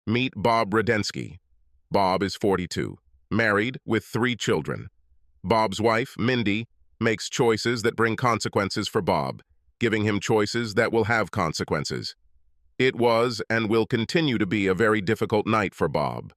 Meet Bob Radensky. Bob is 42, married with 3 children. Bob's wife, Mindy, makes choices that bring consequences for Bob, giving him choices that will have consequences. It was and will continue to be a very difficult night for Bob.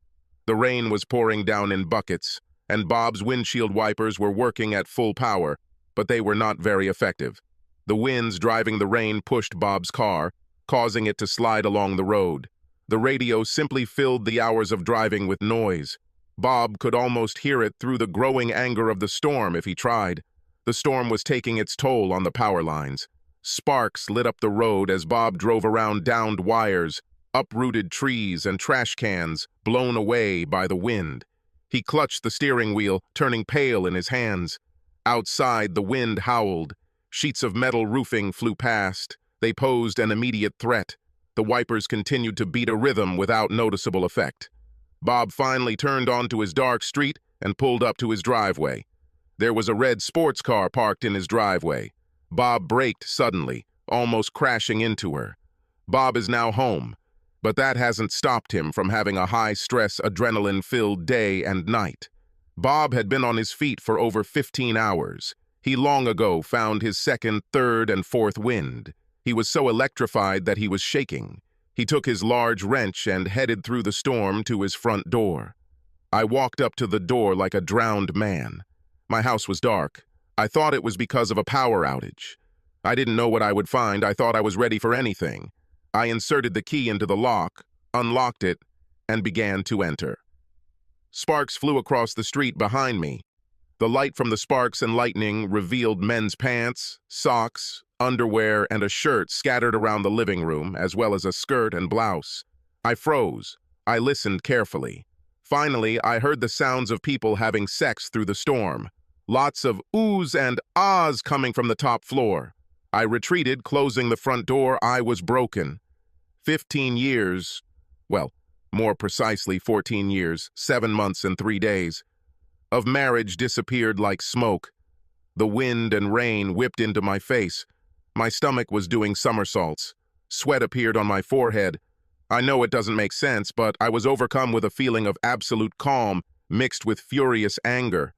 The rain was pouring down in buckets, and Bob's windshield wipers were working at full power, but they were not very effective. The winds driving the rain pushed Bob's car, causing it to slide along the road. The radio simply filled the hours of driving with noise. Bob could almost hear it through the growing anger of the storm if he tried. The storm was taking its toll on the power lines. Sparks lit up the road as Bob drove around downed wires, uprooted trees, and trash cans blown away by the wind. He clutched the steering wheel, turning pale in his hands. Outside, the wind howled. Sheets of metal roofing flew past. They posed an immediate threat. The wipers continued to beat a rhythm without noticeable effect. Bob finally turned onto his dark street and pulled up to his driveway. There was a red sports car parked in his driveway. Bob braked suddenly, almost crashing into her. Bob is now home, but that hasn't stopped him from having a high-stress, adrenaline-filled day and night. Bob had been on his feet for over 15 hours. He long ago found his second, third, and fourth wind. He was so electrified that he was shaking. He took his large wrench and headed through the storm to his front door. I walked up to the door like a drowned man. My house was dark. I thought it was because of a power outage. I didn't know what I would find. I thought I was ready for anything. I inserted the key into the lock, unlocked it, and began to enter. Sparks flew across the street behind me. The light from the sparks and lightning revealed men's pants, socks, underwear, and a shirt scattered around the living room, as well as a skirt and blouse. I froze. I listened carefully. Finally, I heard the sounds of people having sex through the storm. Lots of oohs and ahs coming from the top floor. I retreated, closing the front door. I was broken. 15 years, well, more precisely 14 years, 7 months and 3 days, of marriage disappeared like smoke. The wind and rain whipped into my face. My stomach was doing somersaults. Sweat appeared on my forehead. I know it doesn't make sense, but I was overcome with a feeling of absolute calm mixed with furious anger.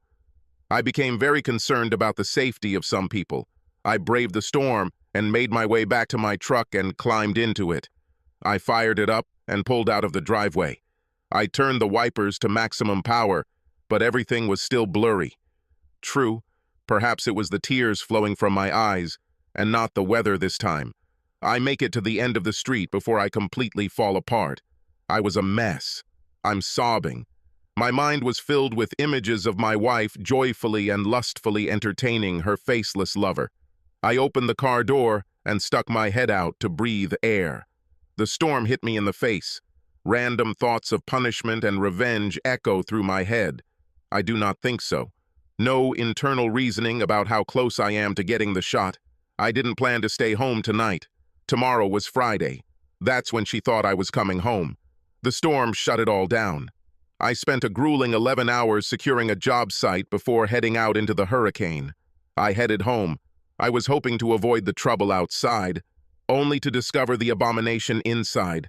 I became very concerned about the safety of some people. I braved the storm and made my way back to my truck and climbed into it. I fired it up and pulled out of the driveway. I turned the wipers to maximum power, but everything was still blurry. True, perhaps it was the tears flowing from my eyes, and not the weather this time. I make it to the end of the street before I completely fall apart. I was a mess. I'm sobbing. My mind was filled with images of my wife joyfully and lustfully entertaining her faceless lover. I opened the car door and stuck my head out to breathe air. The storm hit me in the face. Random thoughts of punishment and revenge echo through my head. I do not think so. No internal reasoning about how close I am to getting the shot. I didn't plan to stay home tonight. Tomorrow was Friday. That's when she thought I was coming home. The storm shut it all down. I spent a grueling 11 hours securing a job site before heading out into the hurricane. I headed home. I was hoping to avoid the trouble outside, only to discover the abomination inside.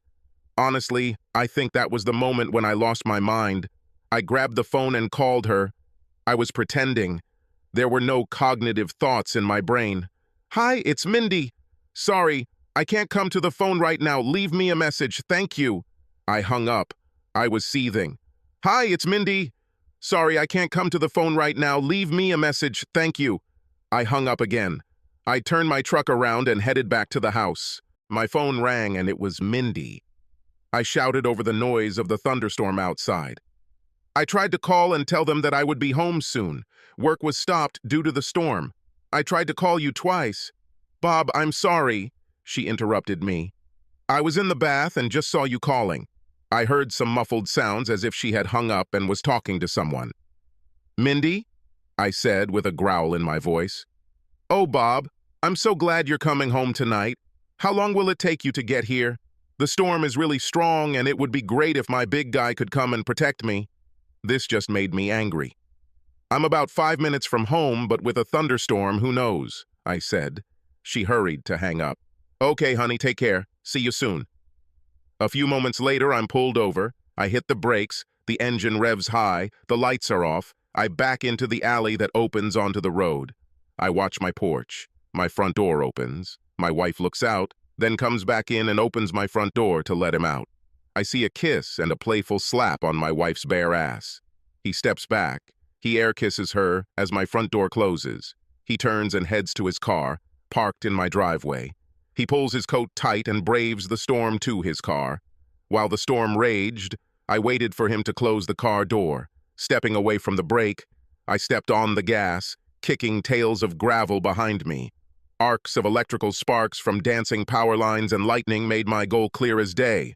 Honestly, I think that was the moment when I lost my mind. I grabbed the phone and called her. I was pretending. There were no cognitive thoughts in my brain. "Hi, it's Mindy. Sorry, I can't come to the phone right now. Leave me a message. Thank you." I hung up. I was seething. "Hi, it's Mindy. Sorry, I can't come to the phone right now. Leave me a message. Thank you." I hung up again. I turned my truck around and headed back to the house. My phone rang and it was Mindy. I shouted over the noise of the thunderstorm outside. I tried to call and tell them that I would be home soon. Work was stopped due to the storm. I tried to call you twice. "Bob, I'm sorry," she interrupted me. "I was in the bath and just saw you calling." I heard some muffled sounds as if she had hung up and was talking to someone. "Mindy?" I said with a growl in my voice. "Oh, Bob, I'm so glad you're coming home tonight. How long will it take you to get here? The storm is really strong and it would be great if my big guy could come and protect me." This just made me angry. "I'm about 5 minutes from home, but with a thunderstorm, who knows?" I said. She hurried to hang up. "Okay, honey, take care. See you soon." A few moments later, I'm pulled over. I hit the brakes, the engine revs high, the lights are off. I back into the alley that opens onto the road. I watch my porch. My front door opens. My wife looks out, then comes back in and opens my front door to let him out. I see a kiss and a playful slap on my wife's bare ass. He steps back. He air kisses her as my front door closes. He turns and heads to his car, parked in my driveway. He pulls his coat tight and braves the storm to his car. While the storm raged, I waited for him to close the car door. Stepping away from the brake, I stepped on the gas, kicking tails of gravel behind me. Arcs of electrical sparks from dancing power lines and lightning made my goal clear as day.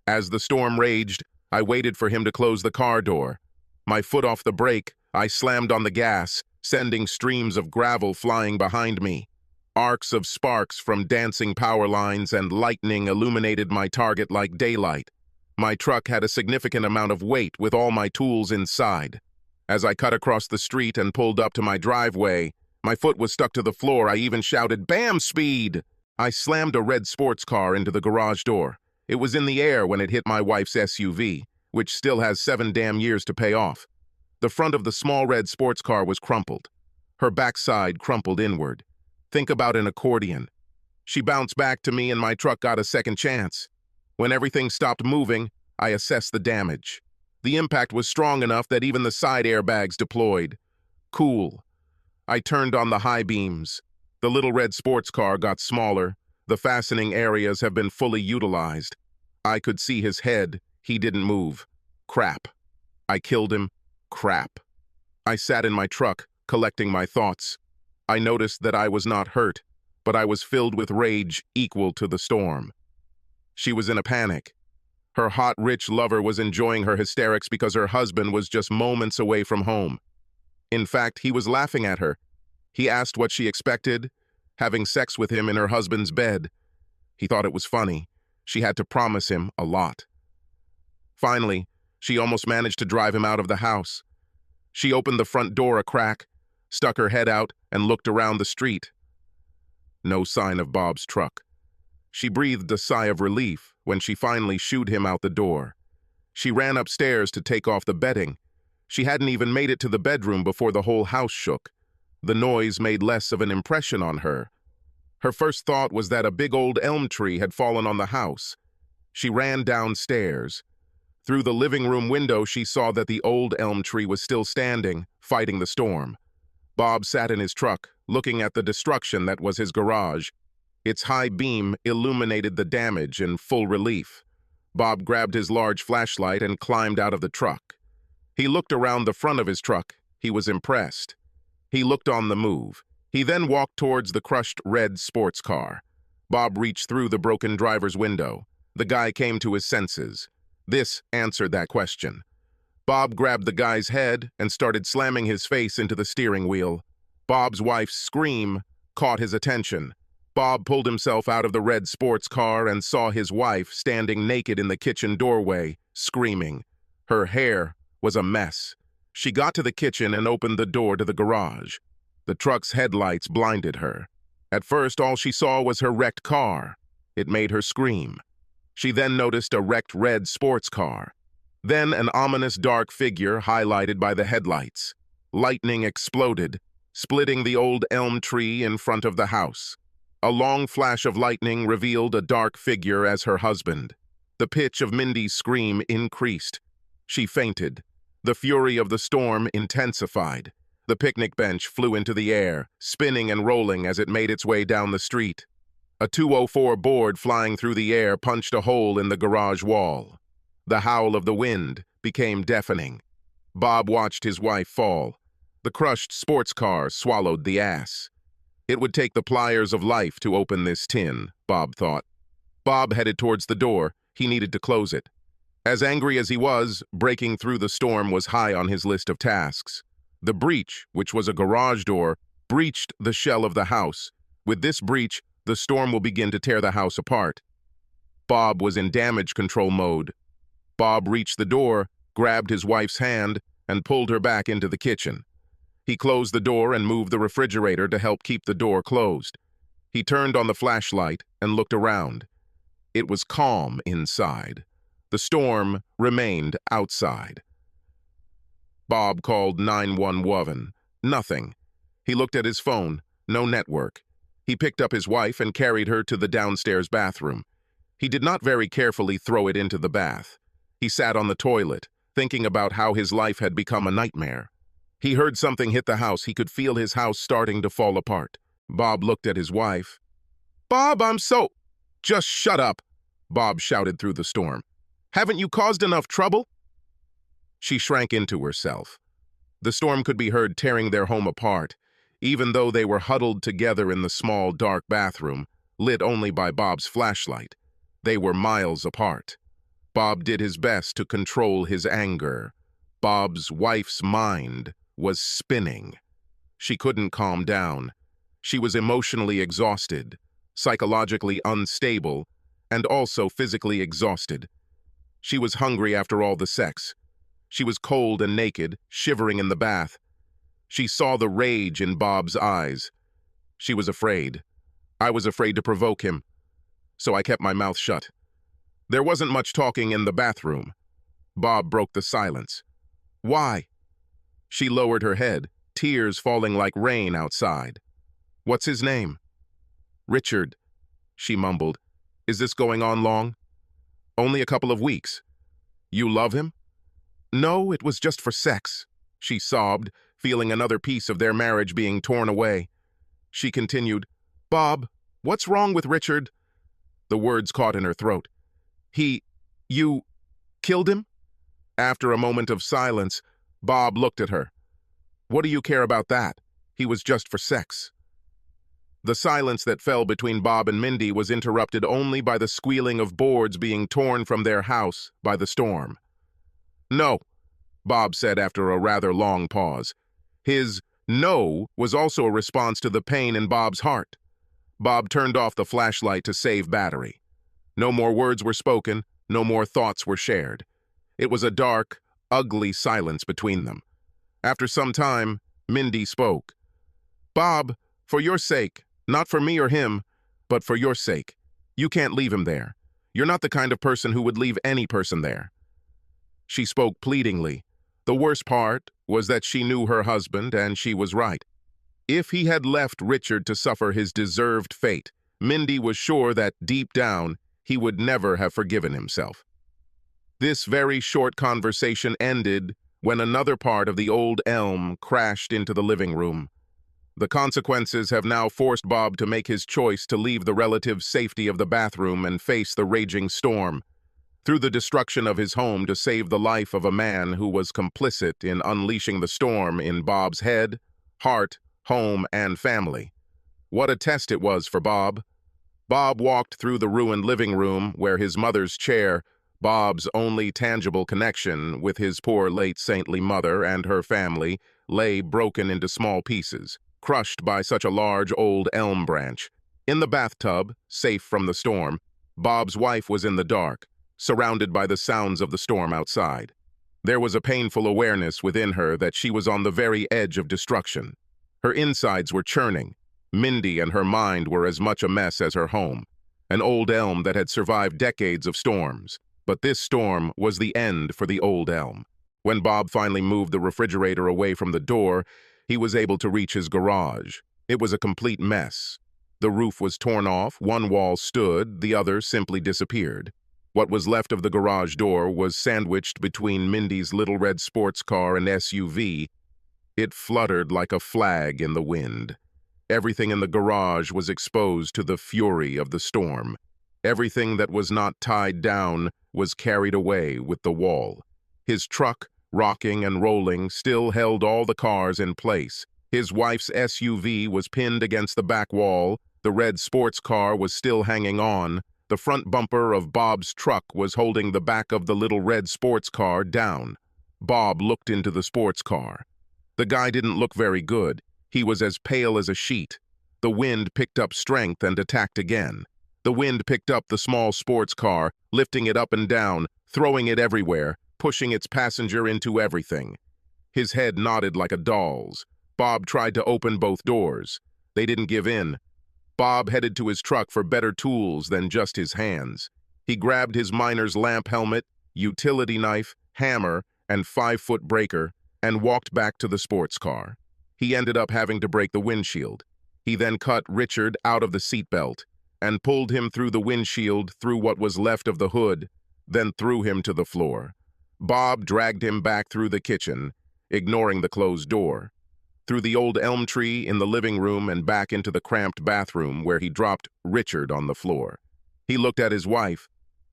As the storm raged, I waited for him to close the car door. My foot off the brake, I slammed on the gas, sending streams of gravel flying behind me. Arcs of sparks from dancing power lines and lightning illuminated my target like daylight. My truck had a significant amount of weight with all my tools inside. As I cut across the street and pulled up to my driveway, my foot was stuck to the floor. I even shouted, "Bam, speed!" I slammed a red sports car into the garage door. It was in the air when it hit my wife's SUV, which still has 7 damn years to pay off. The front of the small red sports car was crumpled. Her backside crumpled inward. Think about an accordion. She bounced back to me and my truck got a second chance. When everything stopped moving, I assessed the damage. The impact was strong enough that even the side airbags deployed. Cool. I turned on the high beams. The little red sports car got smaller. The fastening areas have been fully utilized. I could see his head. He didn't move. Crap. I killed him. Crap. I sat in my truck, collecting my thoughts. I noticed that I was not hurt, but I was filled with rage equal to the storm. She was in a panic. Her hot, rich lover was enjoying her hysterics because her husband was just moments away from home. In fact, he was laughing at her. He asked what she expected, having sex with him in her husband's bed. He thought it was funny. She had to promise him a lot. Finally, she almost managed to drive him out of the house. She opened the front door a crack, stuck her head out, and looked around the street. No sign of Bob's truck. She breathed a sigh of relief when she finally shooed him out the door. She ran upstairs to take off the bedding. She hadn't even made it to the bedroom before the whole house shook. The noise made less of an impression on her. Her first thought was that a big old elm tree had fallen on the house. She ran downstairs. Through the living room window, she saw that the old elm tree was still standing, fighting the storm. Bob sat in his truck, looking at the destruction that was his garage. Its high beam illuminated the damage in full relief. Bob grabbed his large flashlight and climbed out of the truck. He looked around the front of his truck. He was impressed. He looked on the move. He then walked towards the crushed red sports car. Bob reached through the broken driver's window. The guy came to his senses. This answered that question. Bob grabbed the guy's head and started slamming his face into the steering wheel. Bob's wife's scream caught his attention. Bob pulled himself out of the red sports car and saw his wife standing naked in the kitchen doorway, screaming. Her hair was a mess. She got to the kitchen and opened the door to the garage. The truck's headlights blinded her. At first, all she saw was her wrecked car. It made her scream. She then noticed a wrecked red sports car. Then an ominous dark figure highlighted by the headlights. Lightning exploded, splitting the old elm tree in front of the house. A long flash of lightning revealed a dark figure as her husband. The pitch of Mindy's scream increased. She fainted. The fury of the storm intensified. The picnic bench flew into the air, spinning and rolling as it made its way down the street. A 204 board flying through the air punched a hole in the garage wall. The howl of the wind became deafening. Bob watched his wife fall. The crushed sports car swallowed the ass. It would take the pliers of life to open this tin, Bob thought. Bob headed towards the door. He needed to close it. As angry as he was, breaking through the storm was high on his list of tasks. The breach, which was a garage door, breached the shell of the house. With this breach, the storm will begin to tear the house apart. Bob was in damage control mode. Bob reached the door, grabbed his wife's hand, and pulled her back into the kitchen. He closed the door and moved the refrigerator to help keep the door closed. He turned on the flashlight and looked around. It was calm inside. The storm remained outside. Bob called 911. Nothing. He looked at his phone. No network. He picked up his wife and carried her to the downstairs bathroom. He did not very carefully throw it into the bath. He sat on the toilet, thinking about how his life had become a nightmare. He heard something hit the house. He could feel his house starting to fall apart. Bob looked at his wife. "Bob, I'm so—" "Just shut up," Bob shouted through the storm. "Haven't you caused enough trouble?" She shrank into herself. The storm could be heard tearing their home apart, even though they were huddled together in the small, dark bathroom, lit only by Bob's flashlight. They were miles apart. Bob did his best to control his anger. Bob's wife's mind was spinning. She couldn't calm down. She was emotionally exhausted, psychologically unstable, and also physically exhausted. She was hungry after all the sex. She was cold and naked, shivering in the bath. She saw the rage in Bob's eyes. She was afraid. I was afraid to provoke him, so I kept my mouth shut. There wasn't much talking in the bathroom. Bob broke the silence. "Why?" She lowered her head, tears falling like rain outside. "What's his name?" "Richard," she mumbled. "Is this going on long?" "Only a couple of weeks." "You love him?" "No, it was just for sex," she sobbed, feeling another piece of their marriage being torn away. She continued, "Bob, what's wrong with Richard?" The words caught in her throat. You killed him?" After a moment of silence, Bob looked at her. "What do you care about that? He was just for sex." The silence that fell between Bob and Mindy was interrupted only by the squealing of boards being torn from their house by the storm. "No," Bob said after a rather long pause. His no was also a response to the pain in Bob's heart. Bob turned off the flashlight to save battery. No more words were spoken, no more thoughts were shared. It was a dark, ugly silence between them. After some time, Mindy spoke. "Bob, for your sake, not for me or him, but for your sake, you can't leave him there. You're not the kind of person who would leave any person there." She spoke pleadingly. The worst part was that she knew her husband, and she was right. If he had left Richard to suffer his deserved fate, Mindy was sure that, deep down, he would never have forgiven himself. This very short conversation ended when another part of the old elm crashed into the living room. The consequences have now forced Bob to make his choice to leave the relative safety of the bathroom and face the raging storm. Through the destruction of his home to save the life of a man who was complicit in unleashing the storm in Bob's head, heart, home, and family. What a test it was for Bob. Bob walked through the ruined living room where his mother's chair, Bob's only tangible connection with his poor late saintly mother and her family, lay broken into small pieces, crushed by such a large old elm branch. In the bathtub, safe from the storm, Bob's wife was in the dark, surrounded by the sounds of the storm outside. There was a painful awareness within her that she was on the very edge of destruction. Her insides were churning. Mindy and her mind were as much a mess as her home, an old elm that had survived decades of storms. But this storm was the end for the old elm. When Bob finally moved the refrigerator away from the door, he was able to reach his garage. It was a complete mess. The roof was torn off, one wall stood, the other simply disappeared. What was left of the garage door was sandwiched between Mindy's little red sports car and SUV. It fluttered like a flag in the wind. Everything in the garage was exposed to the fury of the storm. Everything that was not tied down was carried away with the wall. His truck, rocking and rolling, still held all the cars in place. His wife's SUV was pinned against the back wall. The red sports car was still hanging on. The front bumper of Bob's truck was holding the back of the little red sports car down. Bob looked into the sports car. The guy didn't look very good. He was as pale as a sheet. The wind picked up strength and attacked again. The wind picked up the small sports car, lifting it up and down, throwing it everywhere, pushing its passenger into everything. His head nodded like a doll's. Bob tried to open both doors. They didn't give in. Bob headed to his truck for better tools than just his hands. He grabbed his miner's lamp helmet, utility knife, hammer, and 5-foot breaker and walked back to the sports car. He ended up having to break the windshield. He then cut Richard out of the seatbelt and pulled him through the windshield, through what was left of the hood, then threw him to the floor. Bob dragged him back through the kitchen, ignoring the closed door, through the old elm tree in the living room and back into the cramped bathroom where he dropped Richard on the floor. He looked at his wife.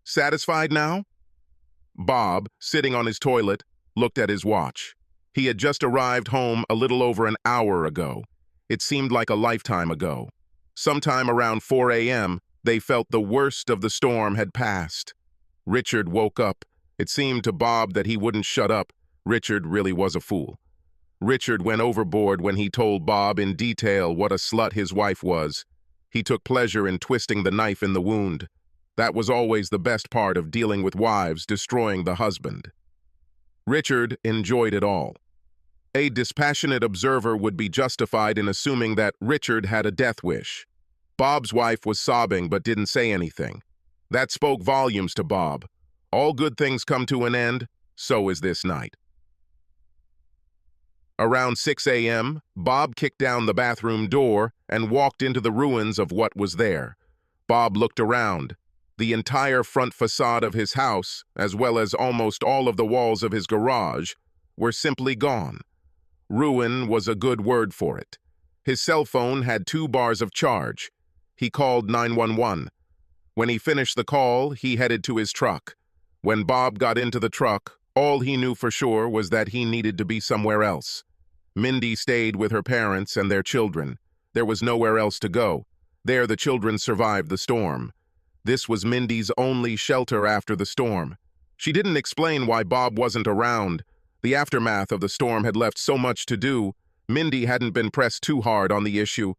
"Satisfied now?" Bob, sitting on his toilet, looked at his watch. He had just arrived home a little over an hour ago. It seemed like a lifetime ago. Sometime around 4 a.m., they felt the worst of the storm had passed. Richard woke up. It seemed to Bob that he wouldn't shut up. Richard really was a fool. Richard went overboard when he told Bob in detail what a slut his wife was. He took pleasure in twisting the knife in the wound. That was always the best part of dealing with wives, destroying the husband. Richard enjoyed it all. A dispassionate observer would be justified in assuming that Richard had a death wish. Bob's wife was sobbing but didn't say anything. That spoke volumes to Bob. All good things come to an end, so is this night. Around 6 a.m., Bob kicked down the bathroom door and walked into the ruins of what was there. Bob looked around. The entire front facade of his house, as well as almost all of the walls of his garage, were simply gone. Ruin was a good word for it. His cell phone had 2 bars of charge. He called 911. When he finished the call, he headed to his truck. When Bob got into the truck, all he knew for sure was that he needed to be somewhere else. Mindy stayed with her parents and their children. There was nowhere else to go. There, the children survived the storm. This was Mindy's only shelter after the storm. She didn't explain why Bob wasn't around. The aftermath of the storm had left so much to do. Mindy hadn't been pressed too hard on the issue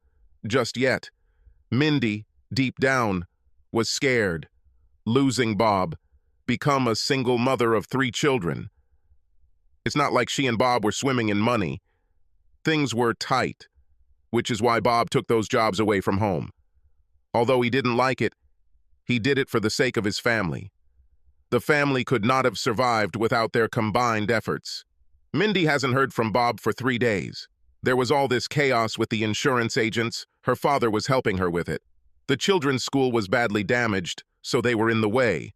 just yet. Mindy, deep down, was scared. Losing Bob, become a single mother of 3 children. It's not like she and Bob were swimming in money. Things were tight, which is why Bob took those jobs away from home. Although he didn't like it, he did it for the sake of his family. The family could not have survived without their combined efforts. Mindy hasn't heard from Bob for 3 days. There was all this chaos with the insurance agents. Her father was helping her with it. The children's school was badly damaged, so they were in the way.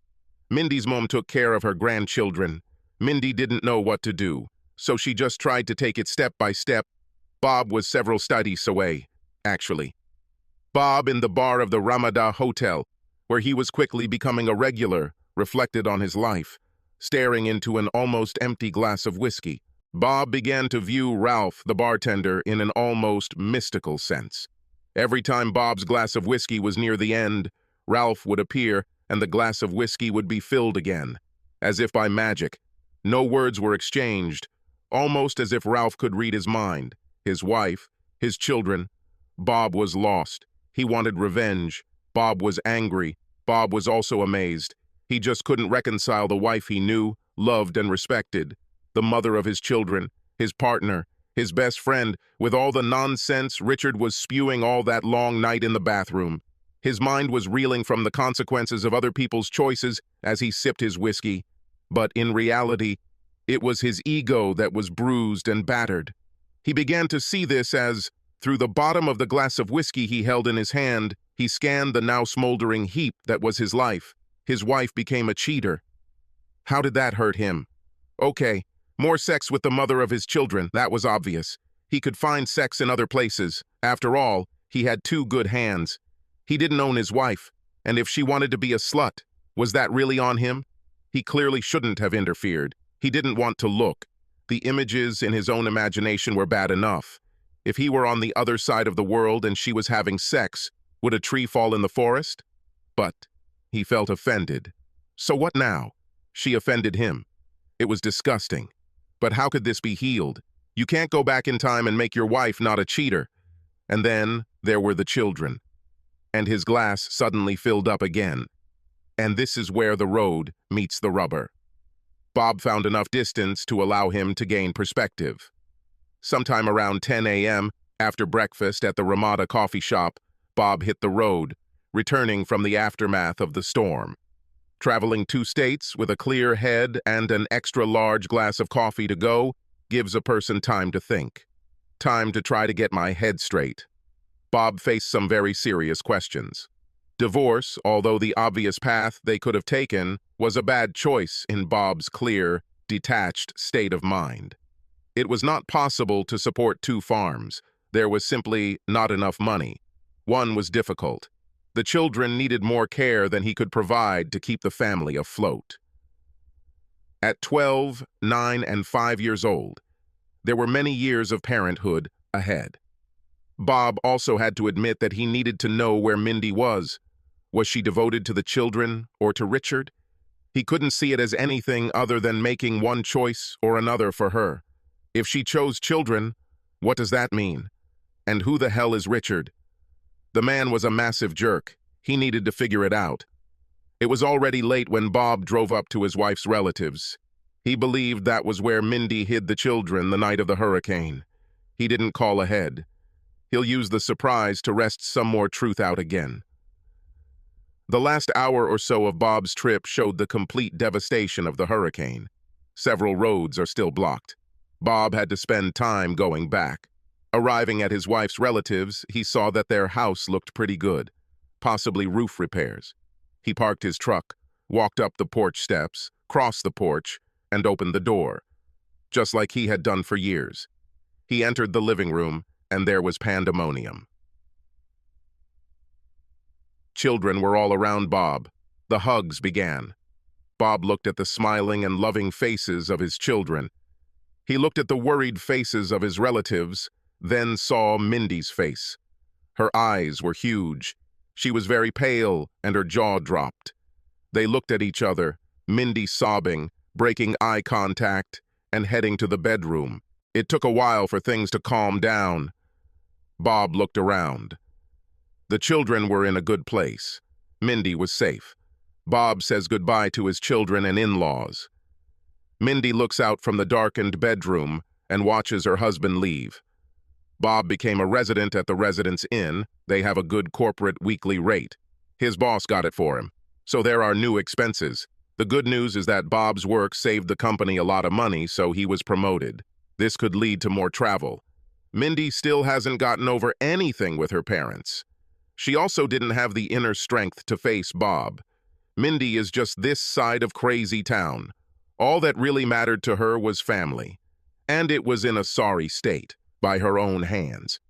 Mindy's mom took care of her grandchildren. Mindy didn't know what to do, so she just tried to take it step by step. Bob was several studies away, actually. Bob in the bar of the Ramada Hotel, where he was quickly becoming a regular, reflected on his life, staring into an almost empty glass of whiskey. Bob began to view Ralph, the bartender, in an almost mystical sense. Every time Bob's glass of whiskey was near the end, Ralph would appear and the glass of whiskey would be filled again, as if by magic. No words were exchanged, almost as if Ralph could read his mind, his wife, his children. Bob was lost. He wanted revenge. Bob was angry. Bob was also amazed. He just couldn't reconcile the wife he knew, loved, and respected, the mother of his children, his partner, his best friend, with all the nonsense Richard was spewing all that long night in the bathroom. His mind was reeling from the consequences of other people's choices as he sipped his whiskey. But in reality, it was his ego that was bruised and battered. He began to see this as, through the bottom of the glass of whiskey he held in his hand, he scanned the now smoldering heap that was his life. His wife became a cheater. How did that hurt him? Okay, more sex with the mother of his children, that was obvious. He could find sex in other places. After all, he had 2 good hands. He didn't own his wife, and if she wanted to be a slut, was that really on him? He clearly shouldn't have interfered. He didn't want to look. The images in his own imagination were bad enough. If he were on the other side of the world and she was having sex, would a tree fall in the forest? But he felt offended. So what now? She offended him. It was disgusting. But how could this be healed? You can't go back in time and make your wife not a cheater. And then there were the children. And his glass suddenly filled up again. And this is where the road meets the rubber. Bob found enough distance to allow him to gain perspective. Sometime around 10 a.m., after breakfast at the Ramada coffee shop, Bob hit the road, returning from the aftermath of the storm. Traveling 2 states with a clear head and an extra large glass of coffee to go gives a person time to think. Time to try to get my head straight. Bob faced some very serious questions. Divorce, although the obvious path they could have taken, was a bad choice in Bob's clear, detached state of mind. It was not possible to support 2 farms. There was simply not enough money. One was difficult. The children needed more care than he could provide to keep the family afloat. At 12, 9, and 5 years old, there were many years of parenthood ahead. Bob also had to admit that he needed to know where Mindy was. Was she devoted to the children or to Richard? He couldn't see it as anything other than making one choice or another for her. If she chose children, what does that mean? And who the hell is Richard? The man was a massive jerk. He needed to figure it out. It was already late when Bob drove up to his wife's relatives. He believed that was where Mindy hid the children the night of the hurricane. He didn't call ahead. He'll use the surprise to wrest some more truth out again. The last hour or so of Bob's trip showed the complete devastation of the hurricane. Several roads are still blocked. Bob had to spend time going back. Arriving at his wife's relatives, he saw that their house looked pretty good, possibly roof repairs. He parked his truck, walked up the porch steps, crossed the porch, and opened the door, just like he had done for years. He entered the living room, and there was pandemonium. Children were all around Bob. The hugs began. Bob looked at the smiling and loving faces of his children. He looked at the worried faces of his relatives, then saw Mindy's face. Her eyes were huge. She was very pale, and her jaw dropped. They looked at each other, Mindy sobbing, breaking eye contact, and heading to the bedroom. It took a while for things to calm down. Bob looked around. The children were in a good place. Mindy was safe. Bob says goodbye to his children and in-laws. Mindy looks out from the darkened bedroom and watches her husband leave. Bob became a resident at the Residence Inn. They have a good corporate weekly rate. His boss got it for him. So there are new expenses. The good news is that Bob's work saved the company a lot of money, so he was promoted. This could lead to more travel. Mindy still hasn't gotten over anything with her parents. She also didn't have the inner strength to face Bob. Mindy is just this side of crazy town. All that really mattered to her was family. And it was in a sorry state, by her own hands.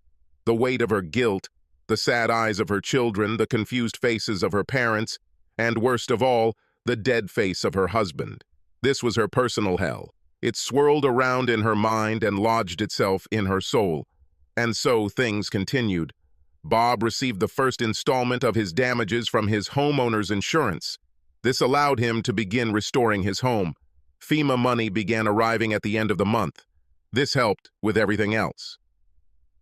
The weight of her guilt, the sad eyes of her children, the confused faces of her parents, and worst of all, the dead face of her husband. This was her personal hell. It swirled around in her mind and lodged itself in her soul. And so things continued. Bob received the first installment of his damages from his homeowner's insurance. This allowed him to begin restoring his home. FEMA money began arriving at the end of the month. This helped with everything else.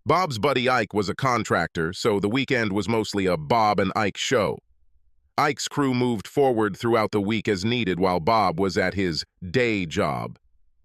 Bob's buddy Ike was a contractor, so the weekend was mostly a Bob and Ike show. Ike's crew moved forward throughout the week as needed while Bob was at his day job.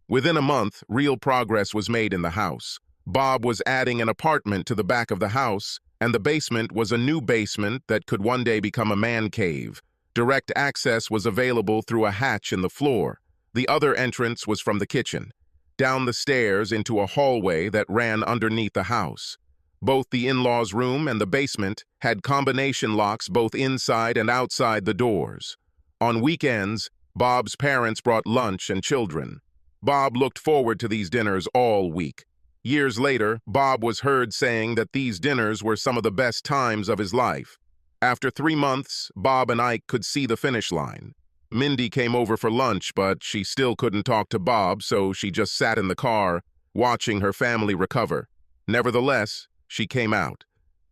Within a month, real progress was made in the house. Bob was adding an apartment to the back of the house, and the basement was a new basement that could one day become a man cave. Direct access was available through a hatch in the floor. The other entrance was from the kitchen, down the stairs into a hallway that ran underneath the house. Both the in-laws' room and the basement had combination locks both inside and outside the doors. On weekends, Bob's parents brought lunch and children. Bob looked forward to these dinners all week. Years later, Bob was heard saying that these dinners were some of the best times of his life. After 3 months, Bob and Ike could see the finish line. Mindy came over for lunch, but she still couldn't talk to Bob, so she just sat in the car, watching her family recover. Nevertheless, she came out.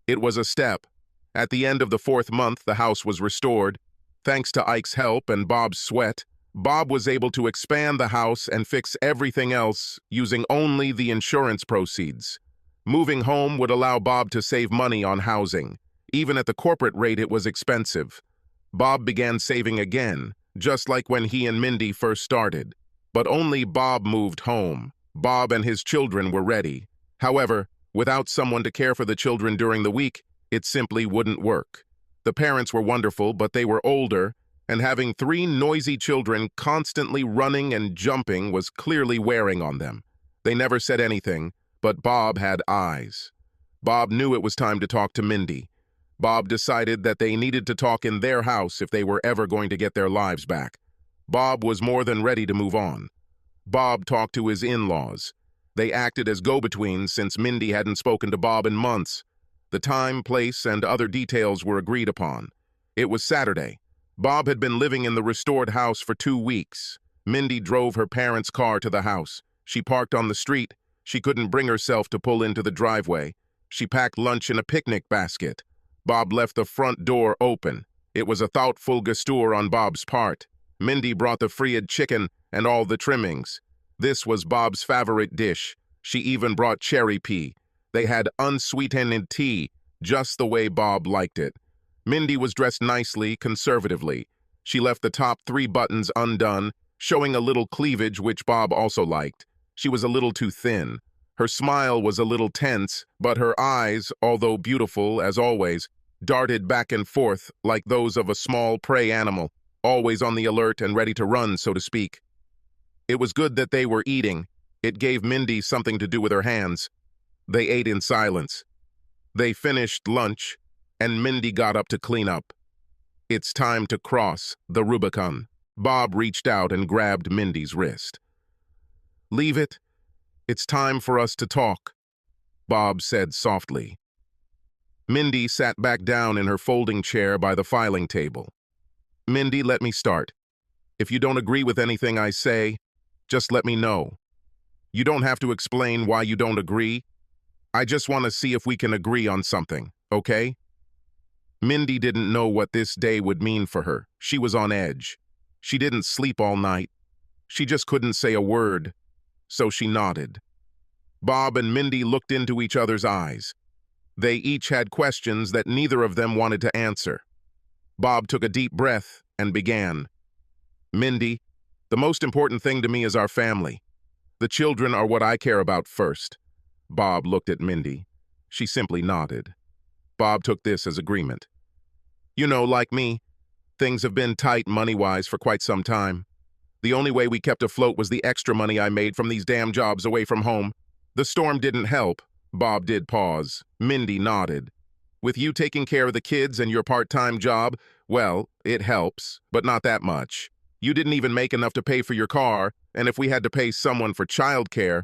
It was a step. At the end of the 4th month, the house was restored. Thanks to Ike's help and Bob's sweat, Bob was able to expand the house and fix everything else using only the insurance proceeds. Moving home would allow Bob to save money on housing. Even at the corporate rate, it was expensive. Bob began saving again, just like when he and Mindy first started. But only Bob moved home. Bob and his children were ready. However, without someone to care for the children during the week, it simply wouldn't work. The parents were wonderful, but they were older, and having three noisy children constantly running and jumping was clearly wearing on them. They never said anything, but Bob had eyes. Bob knew it was time to talk to Mindy. Bob decided that they needed to talk in their house if they were ever going to get their lives back. Bob was more than ready to move on. Bob talked to his in-laws. They acted as go-betweens since Mindy hadn't spoken to Bob in months. The time, place, and other details were agreed upon. It was Saturday. Bob had been living in the restored house for 2 weeks. Mindy drove her parents' car to the house. She parked on the street. She couldn't bring herself to pull into the driveway. She packed lunch in a picnic basket. Bob left the front door open. It was a thoughtful gesture on Bob's part. Mindy brought the friyad chicken and all the trimmings. This was Bob's favorite dish. She even brought cherry pea. They had unsweetened tea, just the way Bob liked it. Mindy was dressed nicely, conservatively. She left the top 3 buttons undone, showing a little cleavage which Bob also liked. She was a little too thin. Her smile was a little tense, but her eyes, although beautiful as always, darted back and forth like those of a small prey animal, always on the alert and ready to run, so to speak. It was good that they were eating. It gave Mindy something to do with her hands. They ate in silence. They finished lunch, and Mindy got up to clean up. It's time to cross the Rubicon. Bob reached out and grabbed Mindy's wrist. "Leave it. It's time for us to talk," Bob said softly. Mindy sat back down in her folding chair by the filing table. "Mindy, let me start. If you don't agree with anything I say, just let me know. You don't have to explain why you don't agree. I just want to see if we can agree on something, okay?" Mindy didn't know what this day would mean for her. She was on edge. She didn't sleep all night. She just couldn't say a word, so she nodded. Bob and Mindy looked into each other's eyes. They each had questions that neither of them wanted to answer. Bob took a deep breath and began. "Mindy, the most important thing to me is our family. The children are what I care about first." Bob looked at Mindy. She simply nodded. Bob took this as agreement. "You know, like me, things have been tight money-wise for quite some time. The only way we kept afloat was the extra money I made from these damn jobs away from home. The storm didn't help." Bob did pause. Mindy nodded. "With you taking care of the kids and your part-time job, well, it helps, but not that much. You didn't even make enough to pay for your car, and if we had to pay someone for childcare..."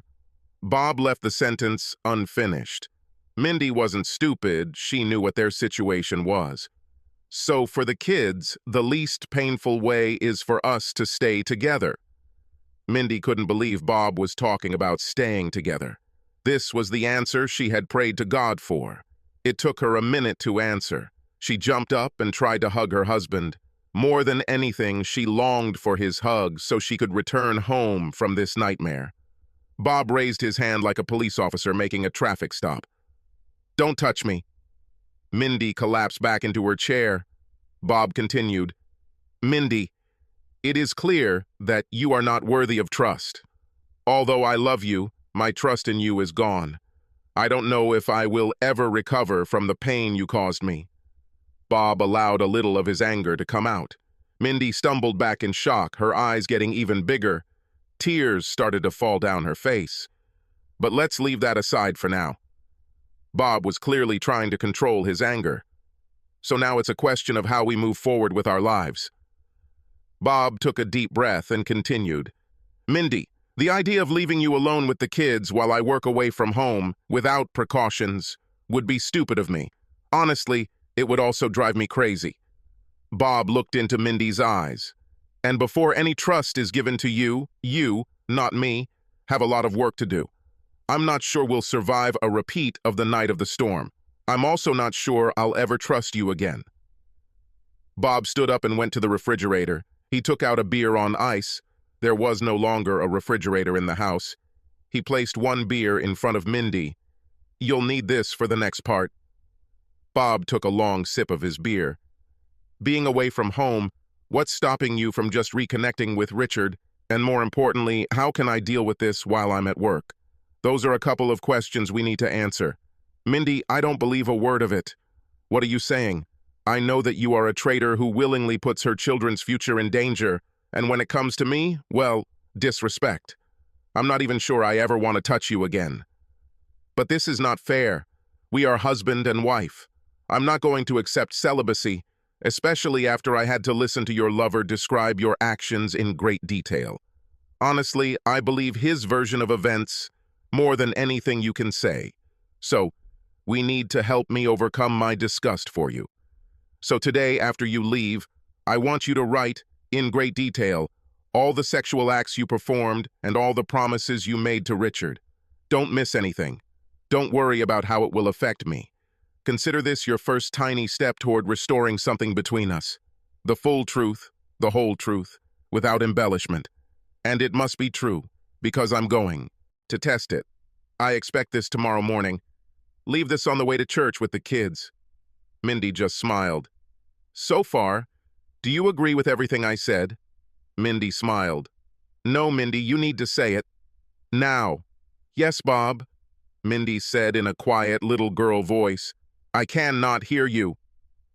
Bob left the sentence unfinished. Mindy wasn't stupid. She knew what their situation was. "So for the kids, the least painful way is for us to stay together." Mindy couldn't believe Bob was talking about staying together. This was the answer she had prayed to God for. It took her a minute to answer. She jumped up and tried to hug her husband. More than anything, she longed for his hug so she could return home from this nightmare. Bob raised his hand like a police officer making a traffic stop. "Don't touch me." Mindy collapsed back into her chair. Bob continued, "Mindy, it is clear that you are not worthy of trust. Although I love you, my trust in you is gone. I don't know if I will ever recover from the pain you caused me." Bob allowed a little of his anger to come out. Mindy stumbled back in shock, her eyes getting even bigger. Tears started to fall down her face. But let's leave that aside for now. Bob was clearly trying to control his anger. So now it's a question of how we move forward with our lives. Bob took a deep breath and continued. "Mindy, the idea of leaving you alone with the kids while I work away from home, without precautions, would be stupid of me. Honestly, it would also drive me crazy." Bob looked into Mindy's eyes. "And before any trust is given to you, not me, have a lot of work to do. I'm not sure we'll survive a repeat of the night of the storm. I'm also not sure I'll ever trust you again." Bob stood up and went to the refrigerator. He took out a beer on ice. There was no longer a refrigerator in the house. He placed one beer in front of Mindy. "You'll need this for the next part." Bob took a long sip of his beer. "Being away from home, what's stopping you from just reconnecting with Richard? And more importantly, how can I deal with this while I'm at work? Those are a couple of questions we need to answer." "Mindy, I don't believe a word of it." "What are you saying?" I know that you are a traitor who willingly puts her children's future in danger, and when it comes to me, well, disrespect. I'm not even sure I ever want to touch you again. But this is not fair. We are husband and wife. I'm not going to accept celibacy, especially after I had to listen to your lover describe your actions in great detail. Honestly, I believe his version of events more than anything you can say. So, we need to help me overcome my disgust for you. So today, after you leave, I want you to write, in great detail, all the sexual acts you performed and all the promises you made to Richard. Don't miss anything. Don't worry about how it will affect me. Consider this your first tiny step toward restoring something between us. The full truth, the whole truth, without embellishment. And it must be true, because I'm going to test it. I expect this tomorrow morning. Leave this on the way to church with the kids. Mindy just smiled. So far, do you agree with everything I said? Mindy smiled. No, Mindy, you need to say it. Now. Yes, Bob, Mindy said in a quiet little girl voice. I cannot hear you.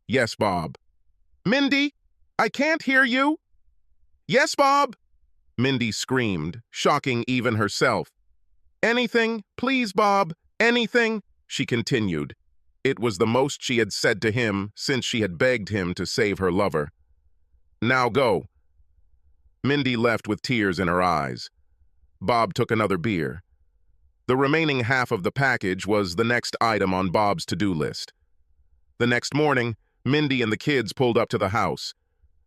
Yes, Bob. Mindy, I can't hear you. Yes, Bob, Mindy screamed, shocking even herself. Anything, please, Bob, anything, she continued. It was the most she had said to him since she had begged him to save her lover. Now go. Mindy left with tears in her eyes. Bob took another beer. The remaining half of the package was the next item on Bob's to-do list. The next morning, Mindy and the kids pulled up to the house.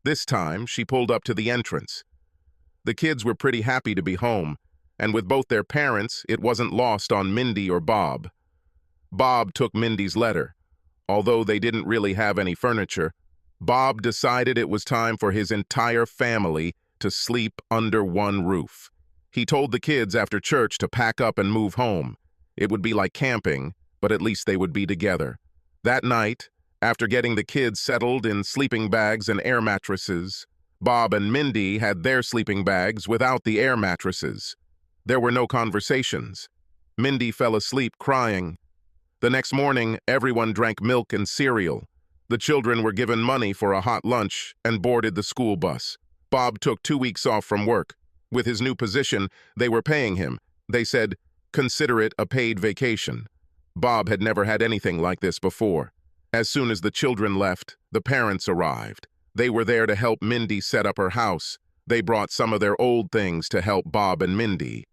This time, she pulled up to the entrance. The kids were pretty happy to be home, and with both their parents, it wasn't lost on Mindy or Bob. Bob took Mindy's letter. Although they didn't really have any furniture, Bob decided it was time for his entire family to sleep under one roof. He told the kids after church to pack up and move home. It would be like camping, but at least they would be together. That night, after getting the kids settled in sleeping bags and air mattresses, Bob and Mindy had their sleeping bags without the air mattresses. There were no conversations. Mindy fell asleep crying. The next morning, everyone drank milk and cereal. The children were given money for a hot lunch and boarded the school bus. Bob took 2 weeks off from work. With his new position, they were paying him. They said, consider it a paid vacation. Bob had never had anything like this before. As soon as the children left, the parents arrived. They were there to help Mindy set up her house. They brought some of their old things to help Bob and Mindy.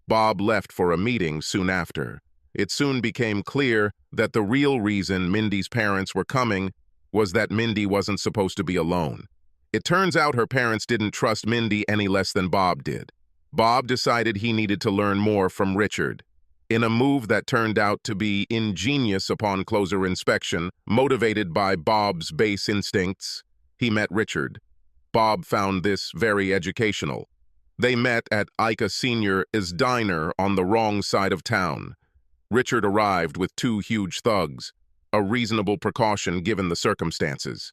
Bob left for a meeting soon after. It soon became clear that the real reason Mindy's parents were coming was that Mindy wasn't supposed to be alone. It turns out her parents didn't trust Mindy any less than Bob did. Bob decided he needed to learn more from Richard. In a move that turned out to be ingenious upon closer inspection, motivated by Bob's base instincts, he met Richard. Bob found this very educational. They met at Ika Sr.'s diner on the wrong side of town. Richard arrived with 2 huge thugs, a reasonable precaution given the circumstances.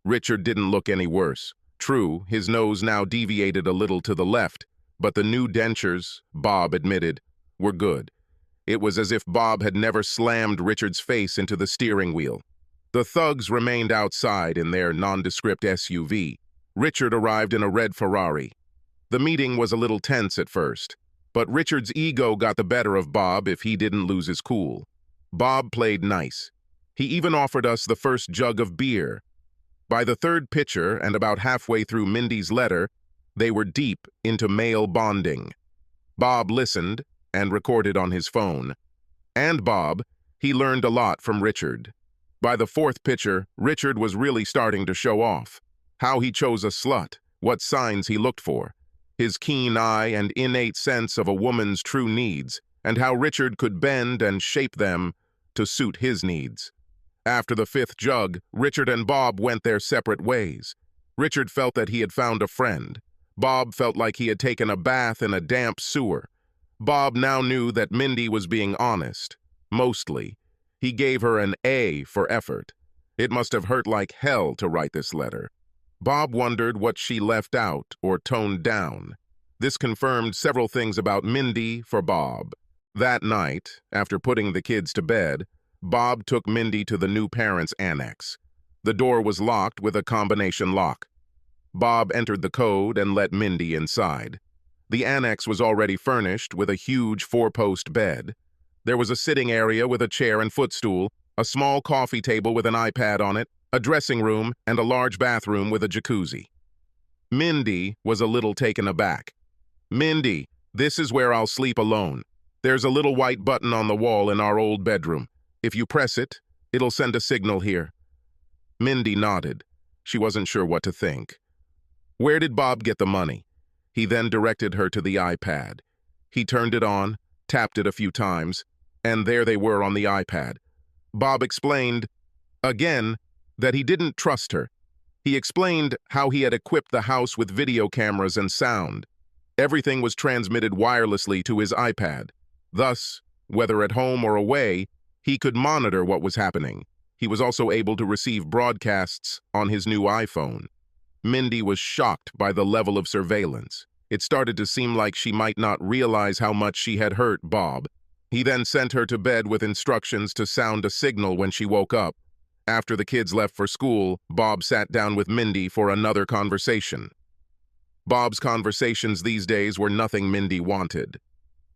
Richard didn't look any worse. True, his nose now deviated a little to the left, but the new dentures, Bob admitted, were good. It was as if Bob had never slammed Richard's face into the steering wheel. The thugs remained outside in their nondescript SUV. Richard arrived in a red Ferrari. The meeting was a little tense at first, but Richard's ego got the better of Bob if he didn't lose his cool. Bob played nice. He even offered us the first jug of beer. By the 3rd pitcher and about halfway through Mindy's letter, they were deep into male bonding. Bob listened and recorded on his phone. And Bob, he learned a lot from Richard. By the 4th pitcher, Richard was really starting to show off. How he chose a slut, what signs he looked for, his keen eye and innate sense of a woman's true needs, and how Richard could bend and shape them to suit his needs. After the 5th jug, Richard and Bob went their separate ways. Richard felt that he had found a friend. Bob felt like he had taken a bath in a damp sewer. Bob now knew that Mindy was being honest. Mostly. He gave her an A for effort. It must have hurt like hell to write this letter. Bob wondered what she left out or toned down. This confirmed several things about Mindy for Bob. That night, after putting the kids to bed, Bob took Mindy to the new parents' annex. The door was locked with a combination lock. Bob entered the code and let Mindy inside. The annex was already furnished with a huge four-post bed. There was a sitting area with a chair and footstool, a small coffee table with an iPad on it, a dressing room, and a large bathroom with a jacuzzi. Mindy was a little taken aback. "Mindy, this is where I'll sleep alone. There's a little white button on the wall in our old bedroom. If you press it, it'll send a signal here." Mindy nodded. She wasn't sure what to think. Where did Bob get the money? He then directed her to the iPad. He turned it on, tapped it a few times, and there they were on the iPad. Bob explained, again, that he didn't trust her. He explained how he had equipped the house with video cameras and sound. Everything was transmitted wirelessly to his iPad. Thus, whether at home or away, he could monitor what was happening. He was also able to receive broadcasts on his new iPhone. Mindy was shocked by the level of surveillance. It started to seem like she might not realize how much she had hurt Bob. He then sent her to bed with instructions to sound a signal when she woke up. After the kids left for school, Bob sat down with Mindy for another conversation. Bob's conversations these days were nothing Mindy wanted.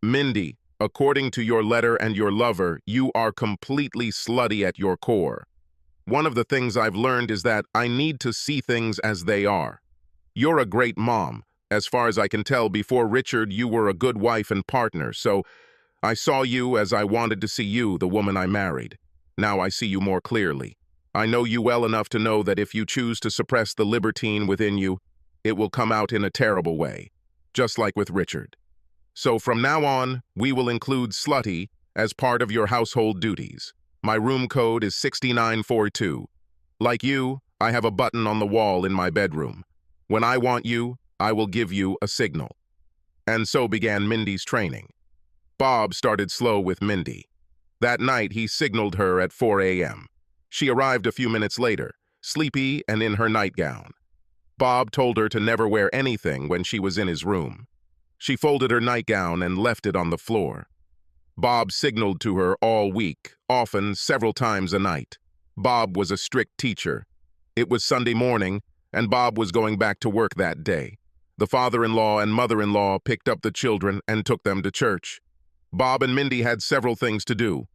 "Mindy, according to your letter and your lover, you are completely slutty at your core. One of the things I've learned is that I need to see things as they are. You're a great mom. As far as I can tell, before Richard, you were a good wife and partner, so I saw you as I wanted to see you, the woman I married. Now I see you more clearly. I know you well enough to know that if you choose to suppress the libertine within you, it will come out in a terrible way, just like with Richard. So from now on, we will include slutty as part of your household duties. My room code is 6942. Like you, I have a button on the wall in my bedroom. When I want you, I will give you a signal." And so began Mindy's training. Bob started slow with Mindy. That night, he signaled her at 4 a.m. She arrived a few minutes later, sleepy and in her nightgown. Bob told her to never wear anything when she was in his room. She folded her nightgown and left it on the floor. Bob signaled to her all week, often several times a night. Bob was a strict teacher. It was Sunday morning, and Bob was going back to work that day. The father-in-law and mother-in-law picked up the children and took them to church. Bob and Mindy had several things to do.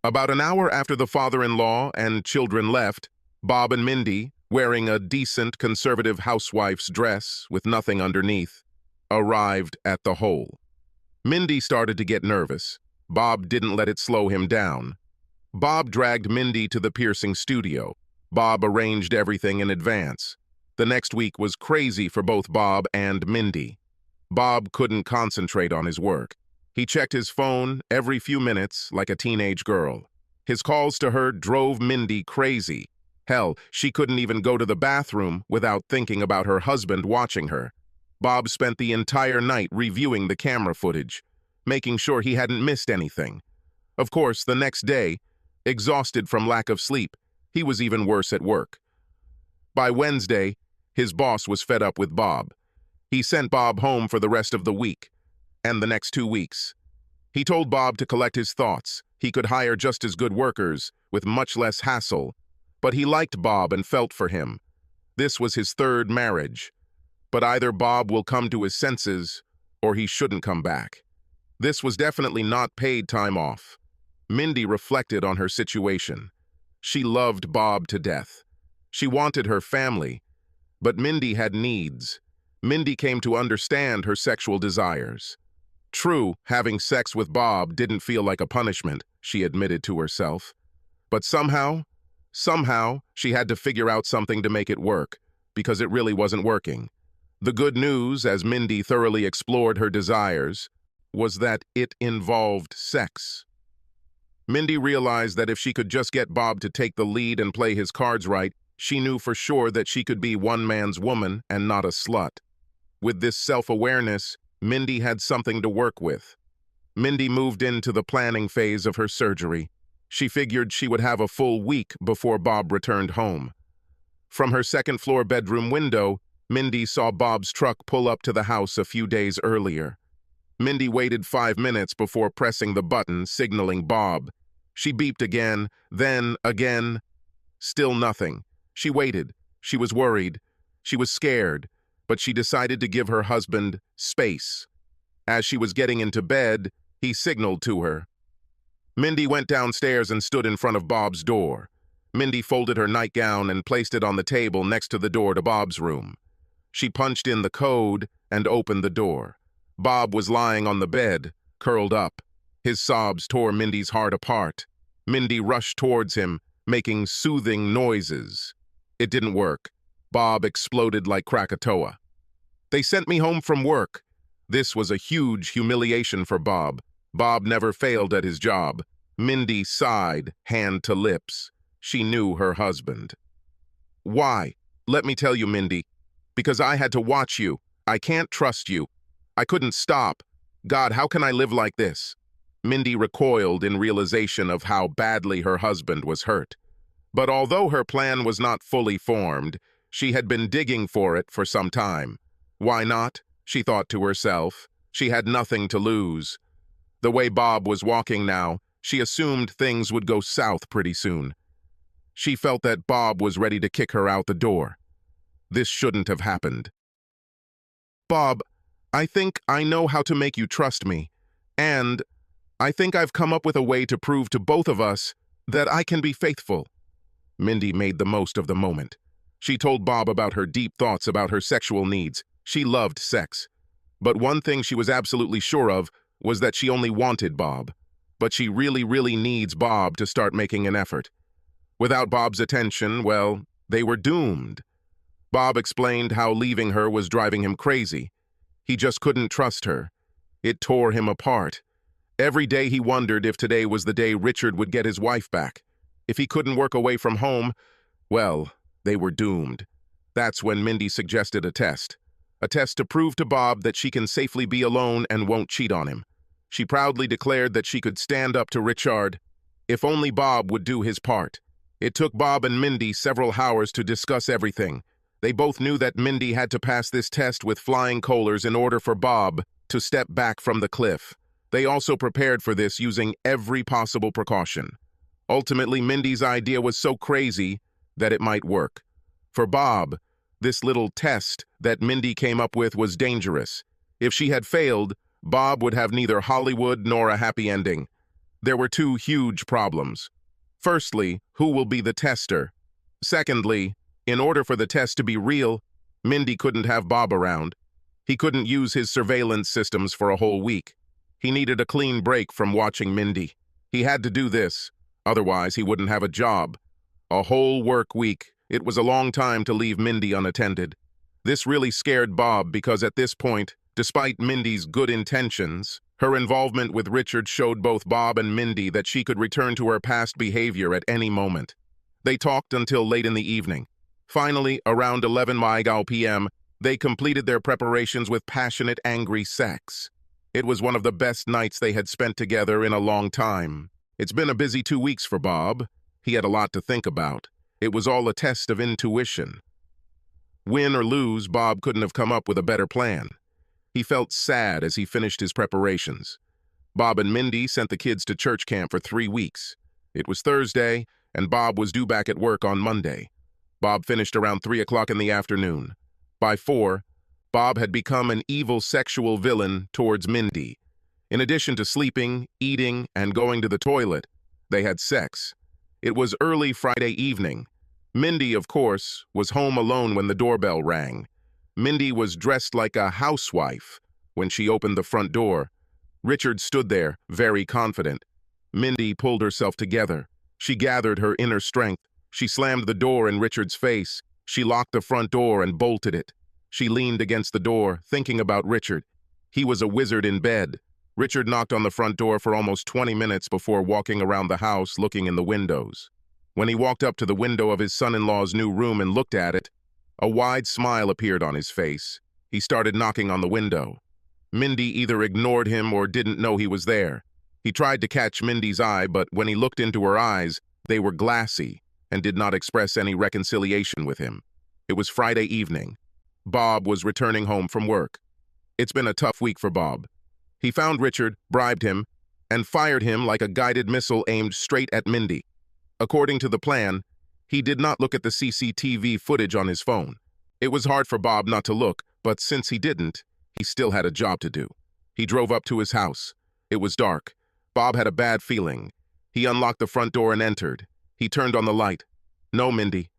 About an hour after the father-in-law and children left, Bob and Mindy, wearing a decent conservative housewife's dress with nothing underneath, arrived at the hole. Mindy started to get nervous. Bob didn't let it slow him down. Bob dragged Mindy to the piercing studio. Bob arranged everything in advance. The next week was crazy for both Bob and Mindy. Bob couldn't concentrate on his work. He checked his phone every few minutes like a teenage girl. His calls to her drove Mindy crazy. Hell, she couldn't even go to the bathroom without thinking about her husband watching her. Bob spent the entire night reviewing the camera footage, making sure he hadn't missed anything. Of course, the next day, exhausted from lack of sleep, he was even worse at work. By Wednesday, his boss was fed up with Bob. He sent Bob home for the rest of the week and the next 2 weeks. He told Bob to collect his thoughts. He could hire just as good workers with much less hassle, but he liked Bob and felt for him. This was his third marriage, but either Bob will come to his senses or he shouldn't come back. This was definitely not paid time off. Mindy reflected on her situation. She loved Bob to death. She wanted her family, but Mindy had needs. Mindy came to understand her sexual desires. True, having sex with Bob didn't feel like a punishment, she admitted to herself. But somehow, she had to figure out something to make it work, because it really wasn't working. The good news, as Mindy thoroughly explored her desires, was that it involved sex. Mindy realized that if she could just get Bob to take the lead and play his cards right, she knew for sure that she could be one man's woman and not a slut. With this self-awareness, Mindy had something to work with. Mindy moved into the planning phase of her surgery. She figured she would have a full week before Bob returned home. From her second-floor bedroom window, Mindy saw Bob's truck pull up to the house a few days earlier. Mindy waited 5 minutes before pressing the button, signaling Bob. She beeped again, then again. Still nothing. She waited. She was worried. She was scared, but she decided to give her husband space. As she was getting into bed, he signaled to her. Mindy went downstairs and stood in front of Bob's door. Mindy folded her nightgown and placed it on the table next to the door to Bob's room. She punched in the code and opened the door. Bob was lying on the bed, curled up. His sobs tore Mindy's heart apart. Mindy rushed towards him, making soothing noises. It didn't work. Bob exploded like Krakatoa. They sent me home from work. This was a huge humiliation for Bob. Bob never failed at his job. Mindy sighed, hand to lips. She knew her husband. Why? Let me tell you, Mindy. Because I had to watch you. I can't trust you. I couldn't stop. God, how can I live like this? Mindy recoiled in realization of how badly her husband was hurt. But although her plan was not fully formed, she had been digging for it for some time. Why not? She thought to herself. She had nothing to lose. The way Bob was walking now, she assumed things would go south pretty soon. She felt that Bob was ready to kick her out the door. This shouldn't have happened. Bob, I think I know how to make you trust me, and I think I've come up with a way to prove to both of us that I can be faithful. Mindy made the most of the moment. She told Bob about her deep thoughts about her sexual needs. She loved sex. But one thing she was absolutely sure of was that she only wanted Bob. But she really, really needs Bob to start making an effort. Without Bob's attention, well, they were doomed. Bob explained how leaving her was driving him crazy. He just couldn't trust her. It tore him apart. Every day he wondered if today was the day Richard would get his wife back. If he couldn't work away from home, well, they were doomed. That's when Mindy suggested a test. A test to prove to Bob that she can safely be alone and won't cheat on him. She proudly declared that she could stand up to Richard if only Bob would do his part. It took Bob and Mindy several hours to discuss everything. They both knew that Mindy had to pass this test with flying colors in order for Bob to step back from the cliff. They also prepared for this using every possible precaution. Ultimately, Mindy's idea was so crazy that it might work. For Bob, this little test that Mindy came up with was dangerous. If she had failed, Bob would have neither Hollywood nor a happy ending. There were two huge problems. Firstly, who will be the tester? Secondly, in order for the test to be real, Mindy couldn't have Bob around. He couldn't use his surveillance systems for a whole week. He needed a clean break from watching Mindy. He had to do this, otherwise he wouldn't have a job. A whole work week. It was a long time to leave Mindy unattended. This really scared Bob because at this point, despite Mindy's good intentions, her involvement with Richard showed both Bob and Mindy that she could return to her past behavior at any moment. They talked until late in the evening. Finally, around 11 p.m., they completed their preparations with passionate, angry sex. It was one of the best nights they had spent together in a long time. It's been a busy 2 weeks for Bob. He had a lot to think about. It was all a test of intuition. Win or lose, Bob couldn't have come up with a better plan. He felt sad as he finished his preparations. Bob and Mindy sent the kids to church camp for 3 weeks. It was Thursday, and Bob was due back at work on Monday. Bob finished around 3 o'clock in the afternoon. By 4, Bob had become an evil sexual villain towards Mindy. In addition to sleeping, eating, and going to the toilet, they had sex. It was early Friday evening. Mindy, of course, was home alone when the doorbell rang. Mindy was dressed like a housewife when she opened the front door. Richard stood there, very confident. Mindy pulled herself together. She gathered her inner strength. She slammed the door in Richard's face. She locked the front door and bolted it. She leaned against the door, thinking about Richard. He was a wizard in bed. Richard knocked on the front door for almost 20 minutes before walking around the house looking in the windows. When he walked up to the window of his son-in-law's new room and looked at it, a wide smile appeared on his face. He started knocking on the window. Mindy either ignored him or didn't know he was there. He tried to catch Mindy's eye, but when he looked into her eyes, they were glassy and did not express any reconciliation with him. It was Friday evening. Bob was returning home from work. It's been a tough week for Bob. He found Richard, bribed him, and fired him like a guided missile aimed straight at Mindy. According to the plan, He did not look at the CCTV footage on his phone. It was hard for Bob not to look, but since he didn't, he still had a job to do. He drove up to his house. It was dark. Bob had a bad feeling. He unlocked the front door and entered. He turned on the light. No Mindy.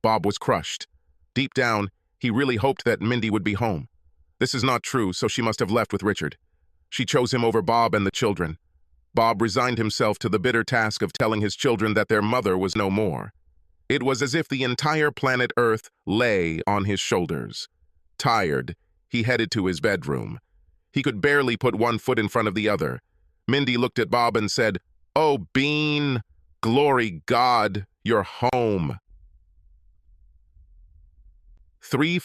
Bob was crushed. Deep down, he really hoped that Mindy would be home. This is not true, so she must have left with Richard. She chose him over Bob and the children. Bob resigned himself to the bitter task of telling his children that their mother was no more. It was as if the entire planet Earth lay on his shoulders. Tired, he headed to his bedroom. He could barely put one foot in front of the other. Mindy looked at Bob and said, "Oh, Bean, glory God, you're home." 3